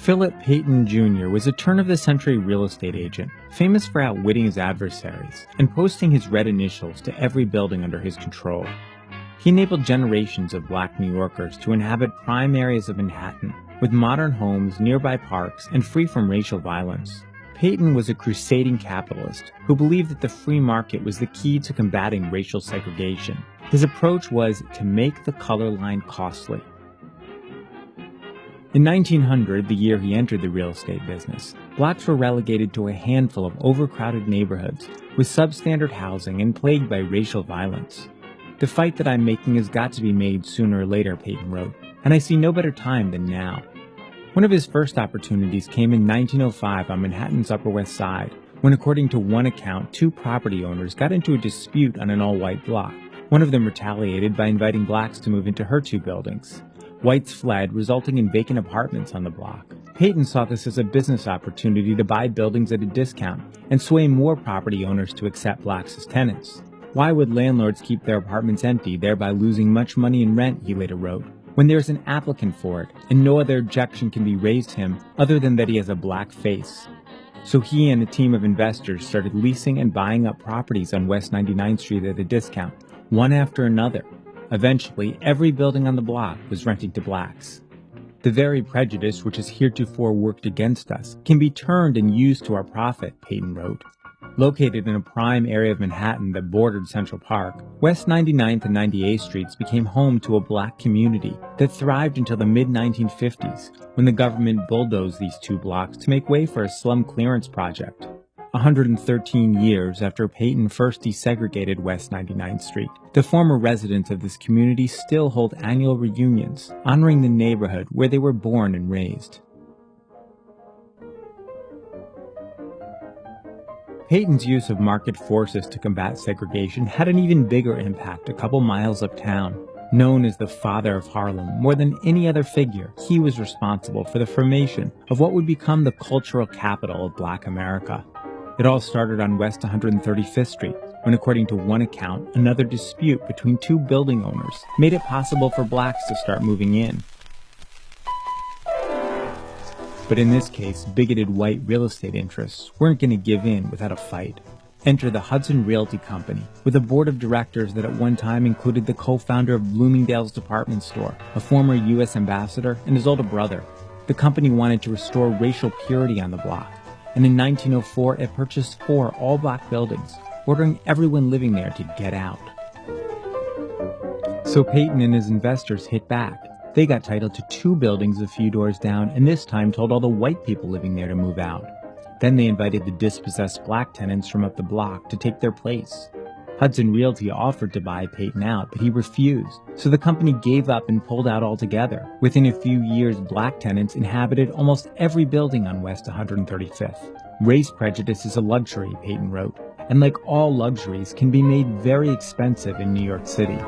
Philip Payton Jr. was a turn-of-the-century real estate agent, famous for outwitting his adversaries and posting his red initials to every building under his control. He enabled generations of black New Yorkers to inhabit prime areas of Manhattan, with modern homes, nearby parks, and free from racial violence. Payton was a crusading capitalist who believed that the free market was the key to combating racial segregation. His approach was to make the color line costly. In 1900, the year he entered the real estate business, blacks were relegated to a handful of overcrowded neighborhoods with substandard housing and plagued by racial violence. "The fight that I'm making has got to be made sooner or later," Payton wrote, "and I see no better time than now." One of his first opportunities came in 1905 on Manhattan's Upper West Side, when, according to one account, two property owners got into a dispute on an all-white block. One of them retaliated by inviting blacks to move into her two buildings. Whites fled, resulting in vacant apartments on the block. Payton saw this as a business opportunity to buy buildings at a discount and sway more property owners to accept blacks as tenants. "Why would landlords keep their apartments empty, thereby losing much money in rent," he later wrote, "when there's an applicant for it, and no other objection can be raised to him other than that he has a black face?" So he and a team of investors started leasing and buying up properties on West 99th Street at a discount, one after another. Eventually, every building on the block was renting to blacks. "The very prejudice which has heretofore worked against us can be turned and used to our profit," Payton wrote. Located in a prime area of Manhattan that bordered Central Park, West 99th and 98th Streets became home to a black community that thrived until the mid-1950s, when the government bulldozed these two blocks to make way for a slum clearance project. 113 years after Payton first desegregated West 99th Street, the former residents of this community still hold annual reunions, honoring the neighborhood where they were born and raised. Payton's use of market forces to combat segregation had an even bigger impact a couple miles uptown. Known as the father of Harlem, more than any other figure, he was responsible for the formation of what would become the cultural capital of Black America. It all started on West 135th Street, when, according to one account, another dispute between two building owners made it possible for blacks to start moving in. But in this case, bigoted white real estate interests weren't going to give in without a fight. Enter the Hudson Realty Company, with a board of directors that at one time included the co-founder of Bloomingdale's department store, a former U.S. ambassador, and his older brother. The company wanted to restore racial purity on the block, and in 1904 it purchased 4 all-black buildings, ordering everyone living there to get out. So Payton and his investors hit back. They got title to 2 buildings a few doors down, and this time told all the white people living there to move out. Then they invited the dispossessed black tenants from up the block to take their place. Hudson Realty offered to buy Payton out, but he refused, so the company gave up and pulled out altogether. Within a few years, black tenants inhabited almost every building on West 135th. "Race prejudice is a luxury," Payton wrote, "and like all luxuries, can be made very expensive in New York City."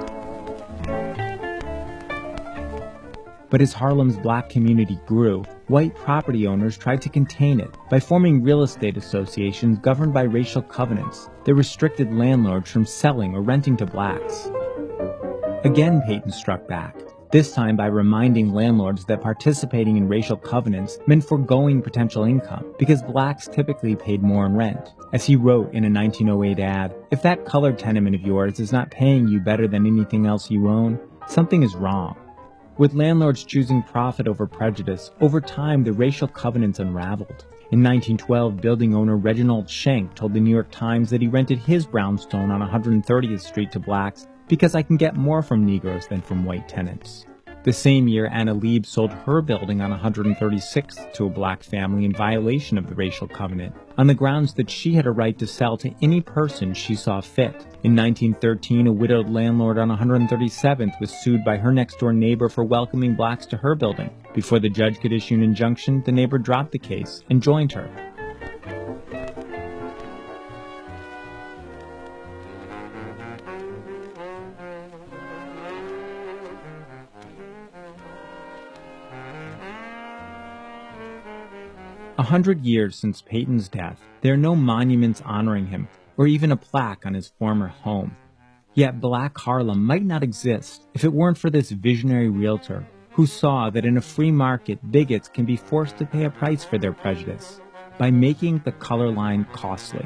But as Harlem's black community grew, white property owners tried to contain it by forming real estate associations governed by racial covenants that restricted landlords from selling or renting to blacks. Again, Payton struck back, this time by reminding landlords that participating in racial covenants meant foregoing potential income, because blacks typically paid more in rent. As he wrote in a 1908 ad, "If that colored tenement of yours is not paying you better than anything else you own, something is wrong." With landlords choosing profit over prejudice, over time the racial covenants unraveled. In 1912, building owner Reginald Schenck told the New York Times that he rented his brownstone on 130th Street to blacks because "I can get more from Negroes than from white tenants." The same year, Anna Lieb sold her building on 136th to a black family in violation of the racial covenant, on the grounds that she had a right to sell to any person she saw fit. In 1913, a widowed landlord on 137th was sued by her next-door neighbor for welcoming blacks to her building. Before the judge could issue an injunction, the neighbor dropped the case and joined her. A 100 years since Payton's death, there are no monuments honoring him, or even a plaque on his former home. Yet Black Harlem might not exist if it weren't for this visionary realtor, who who saw that in a free market, bigots can be forced to pay a price for their prejudice by making the color line costly.